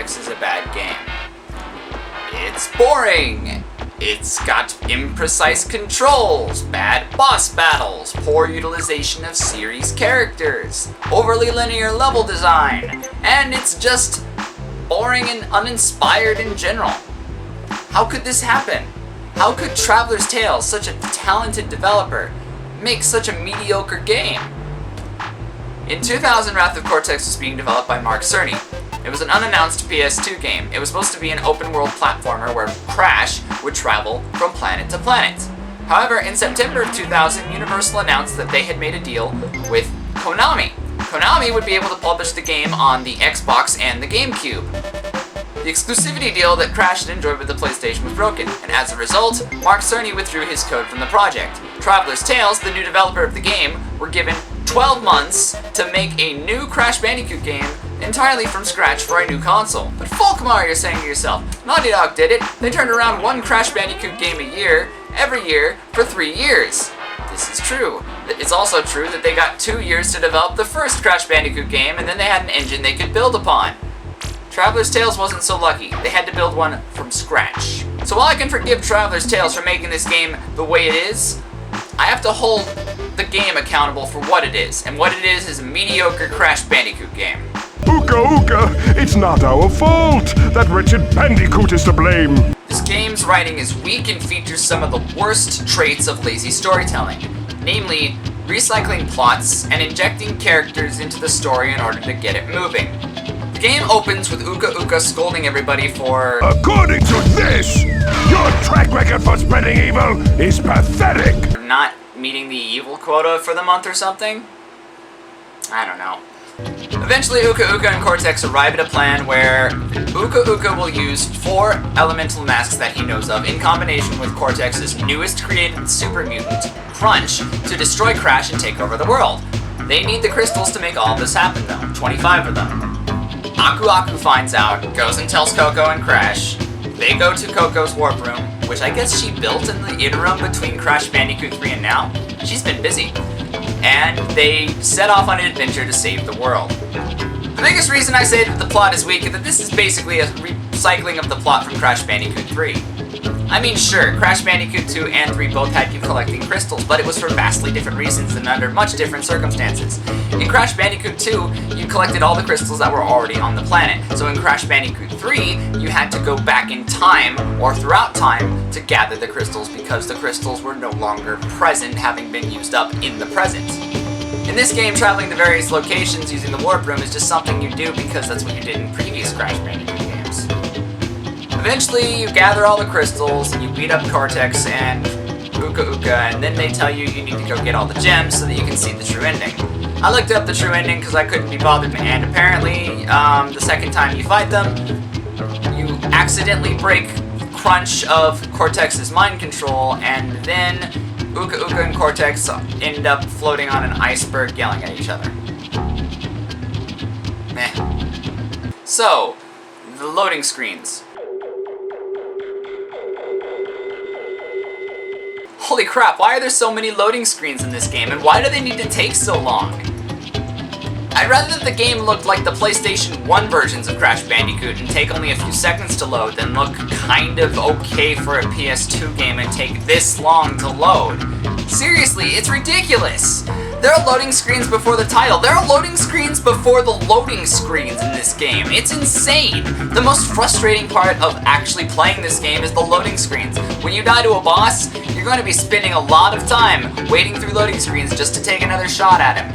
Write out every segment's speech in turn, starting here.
Cortex is a bad game. It's boring. It's got imprecise controls, bad boss battles, poor utilization of series characters, overly linear level design, and it's just boring and uninspired in general. How could this happen? How could Traveler's Tales, such a talented developer, make such a mediocre game? In 2000, Wrath of Cortex was being developed by Mark Cerny. It was an unannounced PS2 game. It was supposed to be an open-world platformer where Crash would travel from planet to planet. However, in September of 2000, Universal announced that they had made a deal with Konami. Konami would be able to publish the game on the Xbox and the GameCube. The exclusivity deal that Crash had enjoyed with the PlayStation was broken, and as a result, Mark Cerny withdrew his code from the project. Traveler's Tales, the new developer of the game, were given 12 months to make a new Crash Bandicoot game entirely from scratch for a new console. But Volkmar, you're saying to yourself, Naughty Dog did it. They turned around one Crash Bandicoot game a year, every year, for 3 years. This is true. It's also true that they got 2 years to develop the first Crash Bandicoot game, and then they had an engine they could build upon. Traveler's Tales wasn't so lucky. They had to build one from scratch. So while I can forgive Traveler's Tales for making this game the way it is, I have to hold the game accountable for what it is, and what it is a mediocre Crash Bandicoot game. Ooka ooka, it's not our fault! That wretched Bandicoot is to blame! This game's writing is weak and features some of the worst traits of lazy storytelling, namely, recycling plots and injecting characters into the story in order to get it moving. The game opens with Uka Uka scolding everybody for... According to this, your track record for spreading evil is pathetic! Not meeting the evil quota for the month or something? I don't know. Eventually, Uka Uka and Cortex arrive at a plan where Uka Uka will use 4 elemental masks that he knows of in combination with Cortex's newest created super mutant, Crunch, to destroy Crash and take over the world. They need the crystals to make all this happen though, 25 of them. Aku Aku finds out, goes and tells Coco and Crash. They go to Coco's warp room, which I guess she built in the interim between Crash Bandicoot 3 and now. She's been busy. And they set off on an adventure to save the world. The biggest reason I say that the plot is weak is that this is basically a recycling of the plot from Crash Bandicoot 3. I mean, sure, Crash Bandicoot 2 and 3 both had you collecting crystals, but it was for vastly different reasons and under much different circumstances. In Crash Bandicoot 2, you collected all the crystals that were already on the planet. So in Crash Bandicoot 3, you had to go back in time, or throughout time, to gather the crystals because the crystals were no longer present, having been used up in the present. In this game, traveling to various locations using the warp room is just something you do because that's what you did in previous Crash Bandicoot games. Eventually, you gather all the crystals, and you beat up Cortex and Uka Uka, and then they tell you you need to go get all the gems so that you can see the true ending. I looked up the true ending because I couldn't be bothered, and apparently, the second time you fight them, you accidentally break Crunch of Cortex's mind control, and then Uka Uka and Cortex end up floating on an iceberg yelling at each other. Meh. So, the loading screens. Holy crap, why are there so many loading screens in this game, and why do they need to take so long? I'd rather that the game looked like the PlayStation 1 versions of Crash Bandicoot and take only a few seconds to load than look kind of okay for a PS2 game and take this long to load. Seriously, it's ridiculous! There are loading screens before the title. There are loading screens before the loading screens in this game. It's insane! The most frustrating part of actually playing this game is the loading screens. When you die to a boss, you're going to be spending a lot of time waiting through loading screens just to take another shot at him.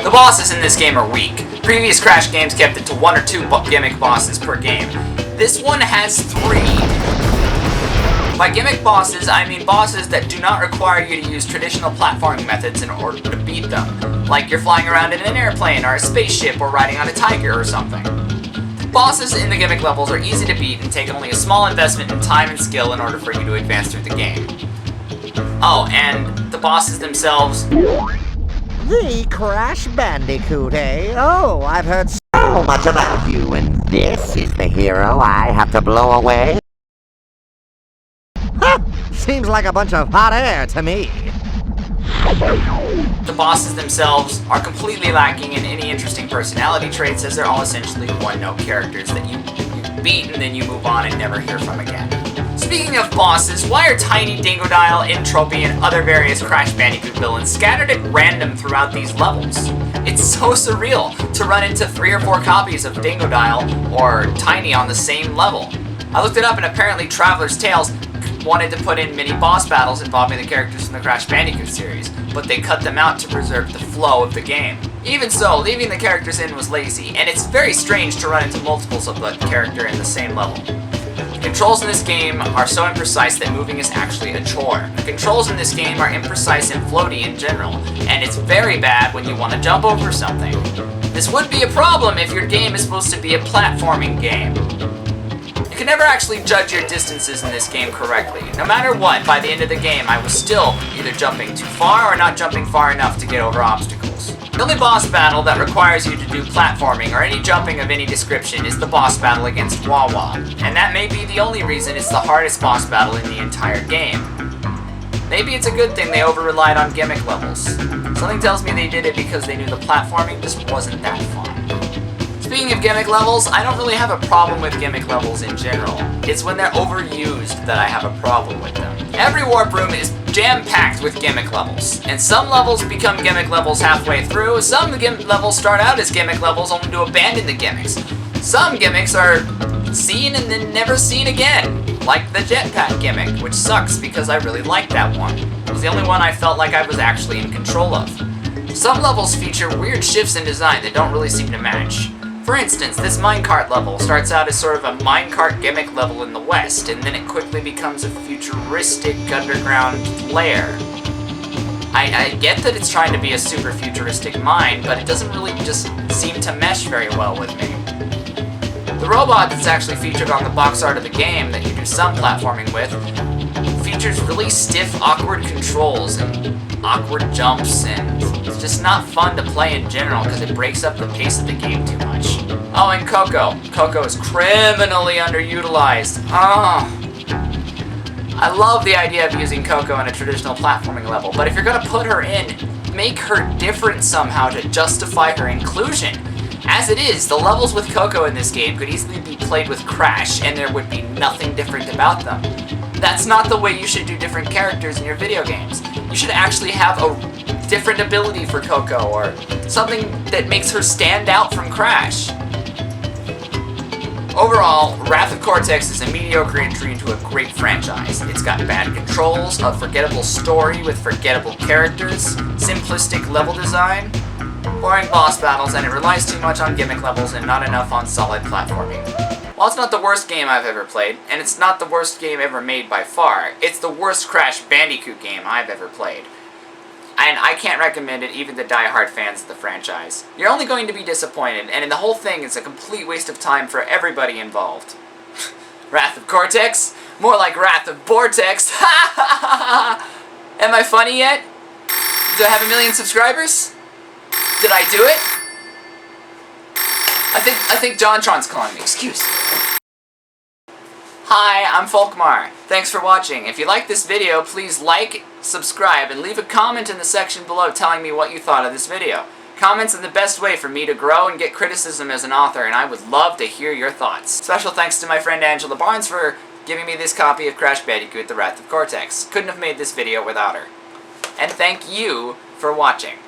The bosses in this game are weak. Previous Crash games kept it to 1 or 2 gimmick bosses per game. This one has 3. By gimmick bosses, I mean bosses that do not require you to use traditional platforming methods in order to beat them. Like you're flying around in an airplane or a spaceship or riding on a tiger or something. Bosses in the gimmick levels are easy to beat and take only a small investment in time and skill in order for you to advance through the game. Oh, and the bosses themselves... The Crash Bandicoot, eh? Oh, I've heard so so much about you, and this is the hero I have to blow away? Ha! Seems like a bunch of hot air to me. The bosses themselves are completely lacking in any interesting personality traits, as they're all essentially one-note characters that you beat and then you move on and never hear from again. Speaking of bosses, why are Tiny, Dingodile, Entropy, and other various Crash Bandicoot villains scattered at random throughout these levels? It's so surreal to run into 3 or 4 copies of Dingodile or Tiny on the same level. I looked it up, and apparently Traveler's Tales wanted to put in mini boss battles involving the characters from the Crash Bandicoot series, but they cut them out to preserve the flow of the game. Even so, leaving the characters in was lazy, and it's very strange to run into multiples of the character in the same level. The controls in this game are so imprecise that moving is actually a chore. The controls in this game are imprecise and floaty in general, and it's very bad when you want to jump over something. This would be a problem if your game is supposed to be a platforming game. You can never actually judge your distances in this game correctly. No matter what, by the end of the game, I was still either jumping too far or not jumping far enough to get over obstacles. The only boss battle that requires you to do platforming or any jumping of any description is the boss battle against Wawa, and that may be the only reason it's the hardest boss battle in the entire game. Maybe it's a good thing they over-relied on gimmick levels. Something tells me they did it because they knew the platforming just wasn't that fun. Speaking of gimmick levels, I don't really have a problem with gimmick levels in general. It's when they're overused that I have a problem with them. Every warp room is jam-packed with gimmick levels, and some levels become gimmick levels halfway through, some gimmick levels start out as gimmick levels only to abandon the gimmicks. Some gimmicks are seen and then never seen again, like the jetpack gimmick, which sucks because I really liked that one. It was the only one I felt like I was actually in control of. Some levels feature weird shifts in design that don't really seem to match. For instance, this minecart level starts out as sort of a minecart gimmick level in the West, and then it quickly becomes a futuristic underground lair. I get that it's trying to be a super futuristic mine, but it doesn't really just seem to mesh very well with me. The robot that's actually featured on the box art of the game that you do some platforming with features really stiff, awkward controls and awkward jumps, and it's just not fun to play in general because it breaks up the pace of the game too much. Oh, and Coco. Coco is criminally underutilized. Oh. I love the idea of using Coco in a traditional platforming level, but if you're gonna put her in, make her different somehow to justify her inclusion. As it is, the levels with Coco in this game could easily be played with Crash, and there would be nothing different about them. That's not the way you should do different characters in your video games. You should actually have a different ability for Coco, or something that makes her stand out from Crash. Overall, Wrath of Cortex is a mediocre entry into a great franchise. It's got bad controls, a forgettable story with forgettable characters, simplistic level design, boring boss battles, and it relies too much on gimmick levels and not enough on solid platforming. While it's not the worst game I've ever played, and it's not the worst game ever made by far, it's the worst Crash Bandicoot game I've ever played. And I can't recommend it even to die-hard fans of the franchise. You're only going to be disappointed, and in the whole thing, it's a complete waste of time for everybody involved. Wrath of Cortex? More like Wrath of Vortex. Ha ha ha ha! Am I funny yet? Do I have 1 million subscribers? Did I do it? I think JonTron's calling me. Excuse me. Hi, I'm Volkmar. Thanks for watching. If you like this video, please like, subscribe, and leave a comment in the section below telling me what you thought of this video. Comments are the best way for me to grow and get criticism as an author, and I would love to hear your thoughts. Special thanks to my friend Angela Barnes for giving me this copy of Crash Bandicoot: The Wrath of Cortex. Couldn't have made this video without her. And thank you for watching.